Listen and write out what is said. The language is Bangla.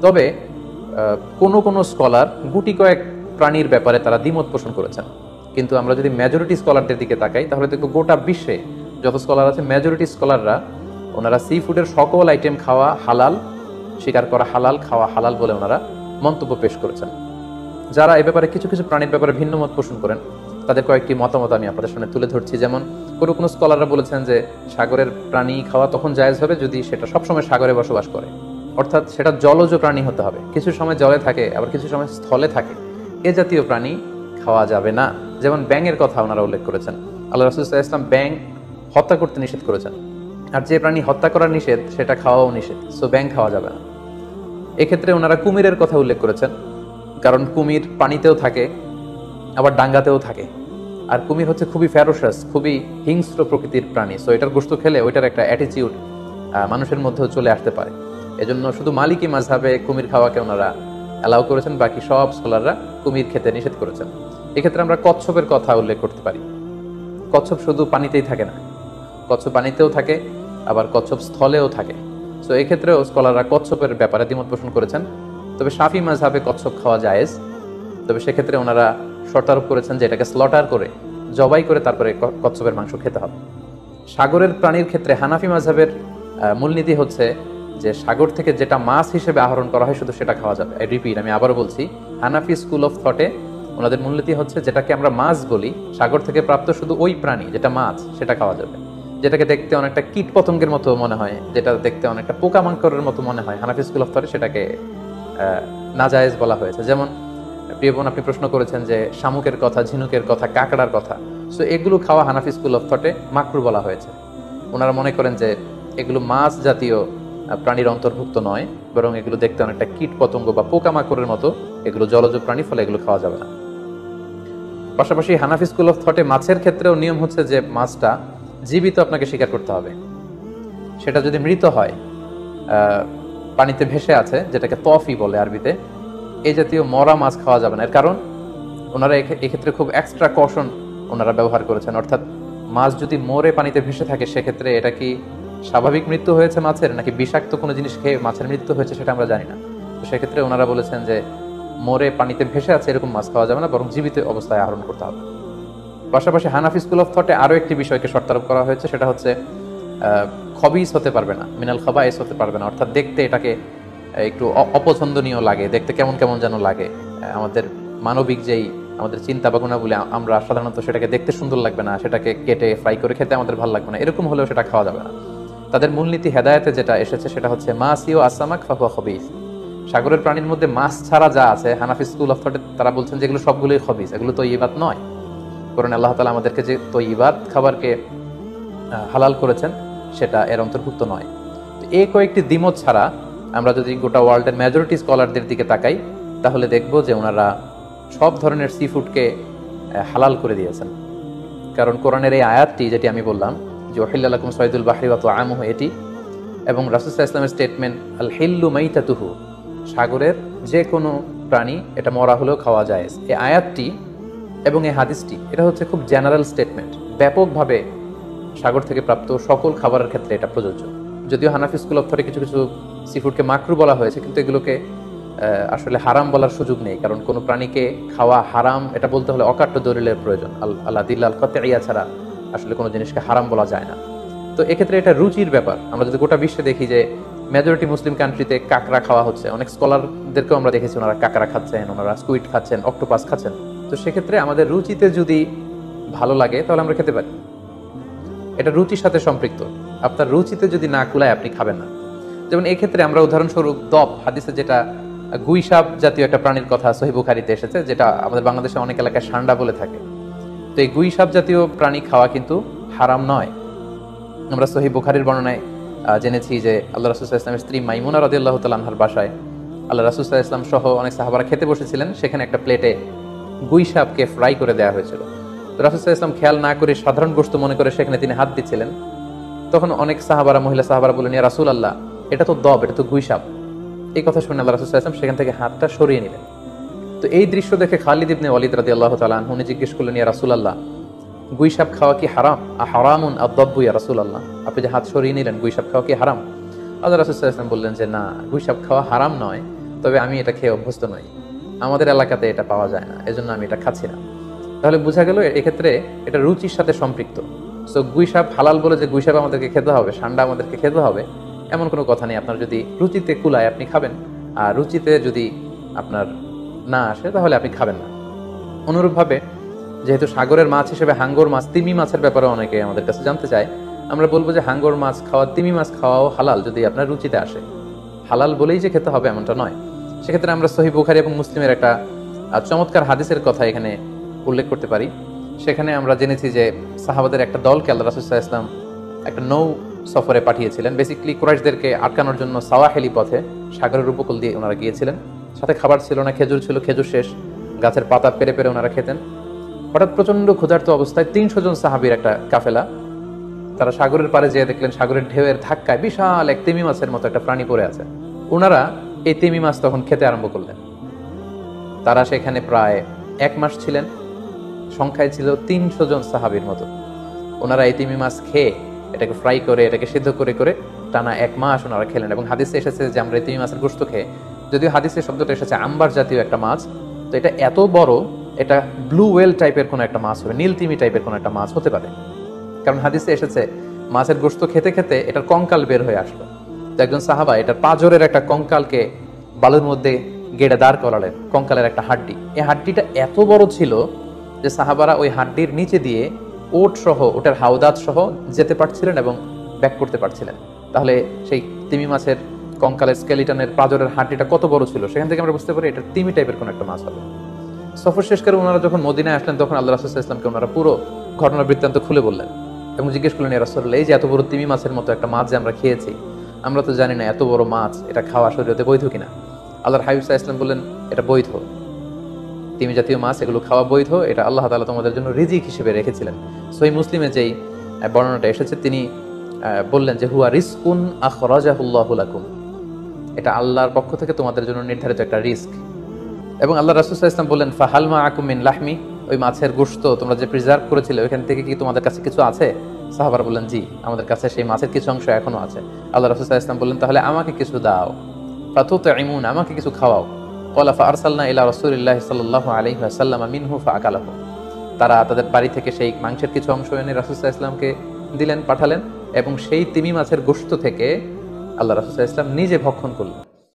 তবে কোনো কোনো স্কলার গুটি কয়েক প্রাণীর ব্যাপারে তারা দ্বিমত পোষণ করেছেন। কিন্তু আমরা যদি মেজরিটি স্কলারদের দিকে তাকাই তাহলে দেখব গোটা বিশ্বে যত স্কলার আছে মেজরিটি স্কলাররা ওনারা সি ফুডের সকল আইটেম খাওয়া হালাল, শিকার করা হালাল, খাওয়া হালাল বলে ওনারা মন্তব্য পেশ করেছেন। যারা এই ব্যাপারে কিছু কিছু প্রাণীর ব্যাপারে ভিন্ন মত পোষণ করেন তাদের কয়েকটি মতামত আমি আপনাদের সামনে তুলে ধরছি। যেমন কোনো কোনো স্কলাররা বলেছেন যে সাগরের প্রাণী খাওয়া তখন জায়েজ হবে যদি সেটা সবসময় সাগরে বসবাস করে, অর্থাৎ সেটা জলজ প্রাণী হতে হবে, কিছু সময় জলে থাকে আবার কিছু সময় স্থলে থাকে, এ জাতীয় প্রাণী খাওয়া যাবে না। যেমন ব্যাঙের কথা ওনারা উল্লেখ করেছেন, আল্লাহ রাসূল সাল্লাল্লাহু আলাইহি ওয়াসাল্লাম ব্যাঙ হত্যা করতে নিষেধ করেছেন, আর যে প্রাণী হত্যা করা নিষেধ সেটা খাওয়াও নিষেধ, সো ব্যাঙ খাওয়া যাবে না। এক্ষেত্রে ওনারা কুমিরের কথা উল্লেখ করেছেন, কারণ কুমির পানিতেও থাকে আবার ডাঙ্গাতেও থাকে, আর কুমির হচ্ছে খুবই ফেরোসাস, খুবই হিংস্র প্রকৃতির প্রাণী, সো এটার গোশত খেলে ওইটার একটা অ্যাটিটিউড মানুষের মধ্যেও চলে আসতে পারে। এজন্য শুধু মালিকি মাযহাবে কুমির খাওয়াকে ওনারা অ্যালাউ করেছেন, বাকি সব স্কলাররা কুমির খেতে নিষেধ করেছেন। এক্ষেত্রে আমরা কচ্ছপের কথা উল্লেখ করতে পারি। কচ্ছপ শুধু পানিতেই থাকে না, কচ্ছপ পানিতেও থাকে আবার কচ্ছপ স্থলেও থাকে, সো এক্ষেত্রেও স্কলাররা কচ্ছপের ব্যাপারে দ্বিমত পোষণ করেছেন। তবে শাফি মাযহাবে কচ্ছপ খাওয়া জায়েজ, তবে সেক্ষেত্রে ওনারা শর্তারোপ করেছেন যে এটাকে স্লটার করে জবাই করে তারপরে কচ্ছপের মাংস খেতে হবে। সাগরের প্রাণীর ক্ষেত্রে হানাফি মাযহাবের মূলনীতি হচ্ছে যে সাগর থেকে যেটা মাছ হিসেবে আহরণ করা হয় শুধু সেটা খাওয়া যাবে। আমি আবারও বলছি, হানাফি স্কুল অফ থটে ওনাদের মূলনীতি হচ্ছে যেটাকে আমরা মাছ বলি, সাগর থেকে প্রাপ্ত শুধু ওই প্রাণী যেটা মাছ সেটা খাওয়া যাবে। যেটাকে দেখতে অনেকটা কীট পতঙ্গের মতো মনে হয়, যেটা দেখতে অনেকটা পোকামাকড়ের মতো মনে হয়, হানাফি স্কুল অফ থটে সেটাকে নাজায়েজ বলা হয়েছে। যেমন প্রিয় বোন, আপনি প্রশ্ন করেছেন যে শামুকের কথা, ঝিনুকের কথা, কাঁকড়ার কথা, সো এগুলো খাওয়া হানাফি স্কুল অফ থটে মাকরু বলা হয়েছে। ওনারা মনে করেন যে এগুলো মাছ জাতীয় প্রাণীর অন্তর্ভুক্ত নয়, বরং এগুলো দেখতে অনেকটা কীট পতঙ্গ বা পোকামাকড়ের মতো, এগুলো জলজ প্রাণী, ফলে এগুলো খাওয়া যাবে না। পাশাপাশি হানাফি স্কুল অফ থটে মাছের ক্ষেত্রেও নিয়ম হচ্ছে যে মাছটা জীবিত আপনাকে শিকার করতে হবে। সেটা যদি মৃত হয়, পানিতে ভেসে আছে, যেটাকে তফি বলে আরবিতে, এই জাতীয় মরা মাছ খাওয়া যাবে না। এর কারণ ওনারা এক্ষেত্রে খুব এক্সট্রা কশন ওনারা ব্যবহার করেছেন, অর্থাৎ মাছ যদি মরে পানিতে ভেসে থাকে সেক্ষেত্রে এটা কি স্বাভাবিক মৃত্যু হয়েছে মাছের, নাকি বিষাক্ত কোনো জিনিস খেয়ে মাছের মৃত্যু হয়েছে সেটা আমরা জানি না। তো সেক্ষেত্রে ওনারা বলেছেন যে মরে পানিতে ভেসে আছে এরকম মাছ খাওয়া যাবে না, বরং জীবিত অবস্থায় আহরণ করতে হবে। পাশাপাশি হানাফি স্কুল অফ থটে আরও একটি বিষয়কে শর্তারোপ করা হয়েছে, সেটা হচ্ছে খবিস হতে পারবে না, মিনাল খাবাইস হতে পারবে না, অর্থাৎ দেখতে এটাকে একটু অপছন্দনীয় লাগে, দেখতে কেমন কেমন যেন লাগে, আমাদের মানবিক যেই আমাদের চিন্তা বা গুণাবলী আমরা সাধারণত সেটাকে দেখতে সুন্দর লাগবে না, সেটাকে কেটে ফ্রাই করে খেতে আমাদের ভালো লাগবে না, এরকম হলেও সেটা খাওয়া যাবে না। তাদের মূলনীতি হেদায়েতে যেটা এসেছে সেটা হচ্ছে মাসিও আসামাক ফাহুয়া খবিস, সাগরের প্রাণীর মধ্যে মাছ ছাড়া যা আছে হানাফি স্কুল অফ থটে তারা বলছেন যে এগুলো সবগুলোই খবিস, এগুলো তৈয়িবাত নয়। কারণ আল্লাহ তাআলা আমাদেরকে যে তৈয়িবাত খাবারকে হালাল করেছেন সেটা এর অন্তর্ভুক্ত নয়। তো এই কয়েকটি দ্বিমত ছাড়া আমরা যদি গোটা ওয়ার্ল্ডের মেজরিটি স্কলারদের দিকে তাকাই তাহলে দেখব যে ওনারা সব ধরনের সি ফুডকে হালাল করে দিয়েছেন। কারণ কোরআনের এই আয়াতটি যেটি আমি বললাম যে ওহিল্লা লাকুম সাইদুল বাহরি ওয়া তুআমুহু, এটি এবং রাসূল সাল্লাল্লাহু আলাইহি ওয়াসাল্লামের স্টেটমেন্ট আল হিল্লু মাইতাতুহু, সাগরের যে কোনো প্রাণী এটা মরা হলেও খাওয়া যায়, এই আয়াতটি এবং এই হাদিসটি এটা হচ্ছে খুব জেনারেল স্টেটমেন্ট, ব্যাপকভাবে সাগর থেকে প্রাপ্ত সকল খাবারের ক্ষেত্রে এটা প্রযোজ্য। যদিও হানাফি স্কুল অফ থটে কিছু কিছু সি ফুডকে মাকরু বলা হয়েছে, কিন্তু এগুলোকে আসলে হারাম বলার সুযোগ নেই, কারণ কোনো প্রাণীকে খাওয়া হারাম এটা বলতে হলে অকাট্য দলিলের প্রয়োজন, আল্লাহ দিল্লাল কাতইয়া ছাড়া আসলে কোনো জিনিসকে হারাম বলা যায় না। তো এক্ষেত্রে এটা রুচির ব্যাপার। আমরা যদি গোটা বিশ্বে দেখি যে মেজরিটি মুসলিম কান্ট্রিতে কাঁকড়া খাওয়া হচ্ছে, অনেক স্কলারদেরকেও আমরা দেখেছি ওনারা কাঁকড়া খাচ্ছেন, ওনারা স্কুইড খাচ্ছেন, অক্টোপাস খাচ্ছেন। তো সেক্ষেত্রে আমাদের রুচিতে যদি ভালো লাগে তাহলে আমরা খেতে পারি, এটা রুচির সাথে সম্পৃক্ত। আপনার রুচিতে যদি না কুলায় আপনি খাবেন না। যেমন এই ক্ষেত্রে আমরা উদাহরণস্বরূপ দব, হাদিসে যেটা গুইসাপ জাতীয় একটা প্রাণীর কথা সহিহ বুখারীতে এসেছে, যেটা আমাদের বাংলাদেশে অনেক এলাকায় সান্ডা বলে থাকে। তো এই গুইসাপ জাতীয় প্রাণী খাওয়া কিন্তু হারাম নয়। আমরা সহিহ বুখারীর বর্ণনায় জেনেছি যে আল্লাহ রাসূল সাল্লাল্লাহু আলাইহি ওয়াসাল্লামের স্ত্রী মাইমুনা রাদিয়াল্লাহু তাআলা আনহার বাসায় আল্লাহ রাসূল সাল্লাল্লাহু আলাইহি ওয়াসাল্লাম সহ অনেক সাহাবারা খেতে বসেছিলেন, সেখানে একটা প্লেটে গুইসাপকে ফ্রাই করে দেওয়া হয়েছিল। তো রাসূল সাল্লাল্লাহু আলাইহি ওয়াসাল্লাম খেয়াল না করে সাধারণ গোশত মনে করে সেখানে তিনি হাত দিচ্ছিলেন। তখন অনেক সাহাবারা, মহিলা সাহাবারা বললেন, ইয়া রাসূলুল্লাহ, এটা তো দব, এটা তো গুইসাপ। এই কথা শুনে আল্লাহ রাসূল সাল্লাল্লাহু আলাইহি ওয়াসাল্লাম সেখান থেকে হাতটা সরিয়ে নিলেন। তো এই দৃশ্য দেখে খালিদ ইবনে ওয়ালিদ রাদিয়াল্লাহু তাআলা আনহু উনি জিজ্ঞেস করলেন, ইয়া রাসূলুল্লাহ, গুইসাপ খাওয়া কি হারাম? হারামুন আদ-দাব্বু ইয়া রাসূলুল্লাহ, আপনি যে হাত সরিয়ে নিলেন, গুইসাপ খাওয়া কি হারাম? আল্লাহ রাসূল সাল্লাল্লাহু আলাইহি ওয়াসাল্লাম বললেন যে না, গুইসাপ খাওয়া হারাম নয়, তবে আমি এটা খেয়ে অভ্যস্ত নই, আমাদের এলাকাতে এটা পাওয়া যায় না, এজন্য আমি এটা খাচ্ছি না। তাহলে বোঝা গেল এক্ষেত্রে এটা রুচির সাথে সম্পৃক্ত। সো গুইসাপ হালাল বলে যে গুইসাপ আমাদেরকে খেতে হবে, সান্ডা আমাদেরকে খেতে হবে, এমন কোনো কথা নেই। আপনার যদি রুচিতে কুলায় আপনি খাবেন, আর রুচিতে যদি আপনার না আসে তাহলে আপনি খাবেন না। অনুরূপভাবে যেহেতু সাগরের মাছ হিসেবে হাঙ্গর মাছ, তিমি মাছের ব্যাপারে অনেকে আমাদের কাছে জানতে চায়, আমরা বলবো যে হাঙ্গর মাছ খাওয়া, তিমি মাছ খাওয়াও হালাল যদি আপনার রুচিতে আসে। হালাল বলেই যে খেতে হবে এমনটা নয়। সেক্ষেত্রে আমরা সহিহ বুখারী এবং মুসলিমের একটা চমৎকার হাদিসের কথা এখানে উল্লেখ করতে পারি। সেখানে আমরা জেনেছি যে সাহাবাদের একটা দলকে আল্লাহ রাসূল সাল্লাল্লাহু আলাইহি ওয়াসাল্লাম একটা নৌ সফরে পাঠিয়েছিলেন। বেসিক্যালি কুরাইশদেরকে আটকানোর জন্য সাওয়াহিলি পথে সাগরের উপকূল দিয়ে ওনারা গিয়েছিলেন। সাথে খাবার ছিল না, খেজুর ছিল, খেজুর শেষ, গাছের পাতা পেরে পেরে ওনারা খেতেন। হঠাৎ প্রচন্ড ক্ষুধার্ত অবস্থায় 300 জন সাহাবীর একটা কাফেলা, তারা সাগরের পাড়ে যেয়ে দেখলেন সাগরের ঢেউয়ের ধাক্কায় বিশাল এক তিমি মাছের মতো একটা প্রাণী পড়ে আছে। ওনারা এই তিমি মাছ তখন খেতে আরম্ভ করলেন। তারা সেখানে প্রায় 1 মাস ছিলেন, সংখ্যায় ছিল 300 জন সাহাবীর মতো। ওনারা এই তিমি মাছ খেয়ে এটাকে ফ্রাই করে, এটাকে সিদ্ধ করে করে টানা 1 মাস ওনারা খেলেন। এবং হাদিসে এসেছে যে আমরা এই তিমি মাছের গোশত খেয়ে, যদিও হাদিসের শব্দটা এসেছে আম্বার জাতীয় একটা মাছ, তো এটা এত বড়, এটা ব্লু ওয়েল টাইপের কোনো একটা মাছ হবে, নীল তিমি টাইপের কোনো একটা মাছ হতে পারে। কারণ হাদিসে এসেছে মাছের গোশত খেতে খেতে এটার কঙ্কাল বের হয়ে আসলো। তো একজন সাহাবা এটার পাঁজরের একটা কঙ্কালকে বালুর মধ্যে গেড়ে দাঁড় করালেন, কঙ্কালের একটা হাড্ডি। এই হাড্ডিটা এত বড় ছিল যে সাহাবারা ওই হাড্ডির নিচে দিয়ে ওট সহ, ওটার হাওদাত সহ যেতে পারছিলেন এবং ব্যাক করতে পারছিলেন। তাহলে সেই তিমি মাছের কঙ্কালের স্কেলিটনের পাঁজরের হাড্ডিটা কত বড় ছিল, সেখান থেকে আমরা বুঝতে পারি এটা তিমি টাইপের কোনো একটা মাছ হবে। সফর শেষ করে ওনারা যখন মদিনায় আসলেন তখন আল্লাহ রাসূল সাল্লাল্লাহু আলাইহি ওয়াসাল্লামকে ওনারা পুরো ঘটনার বৃত্তান্ত খুলে বললেন এবং জিজ্ঞেস করলেন, ইয়া রাসূলুল্লাহ, এই যে এত বড় তিমি মাছের মতো একটা মাছ যে আমরা খেয়েছি, আমরা তো জানি না এত বড় মাছ এটা খাওয়া শরীয়তে বৈধ কিনা। আল্লাহর হাবিব সাল্লাল্লাহু আলাইহি ওয়াসাল্লাম বললেন, এটা বৈধ, তিমি জাতীয় মাছ এগুলো খাওয়া বৈধ, এটা আল্লাহ তাআলা তোমাদের জন্য রিজিক হিসেবে রেখেছিলেন। সহিহ মুসলিমে যেই বর্ণনাটা এসেছে তিনি বললেন যে হুয়া রিজকুন আখরাজাহুল্লাহু লাকুম, এটা আল্লাহর পক্ষ থেকে তোমাদের জন্য নির্ধারিত একটা রিস্ক। এবং আল্লাহ রাসূল সাল্লাল্লাহু আলাইহি ওয়াসাল্লাম বললেন, ফাহাল মাআকুম মিন লাহমি, ওই মাছের গোশত তোমরা যে প্রিজার্ভ করেছিলে ওইখান থেকে কি তোমাদের কাছে কিছু আছে? সাহাবারা বললেন, জি, আমাদের কাছে সেই মাছের কিছু অংশ এখনো আছে। আল্লাহ রাসূল সাল্লাল্লাহু আলাইহি ওয়াসাল্লাম বললেন, তাহলে আমাকে কিছু দাও, ফাতুতঈমুন, আমাকে কিছু খাওয়াও। ক্বালা ফাআরসালনা ইলা রাসূলিল্লাহি সাল্লাল্লাহু আলাইহি ওয়াসাল্লাম মিনহু ফাআকালাহু, তারা তাদের বাড়ি থেকে সেই মাংসের কিছু অংশ এনে রাসূল সাল্লাল্লাহু আলাইহি ওয়াসাল্লামকে দিলেন, পাঠালেন, এবং সেই তিমি মাছের গোশত থেকে আল্লাহ রাসূল সাল্লাল্লাহু আলাইহি ওয়াসাল্লাম নিজে ভক্ষণ করলেন।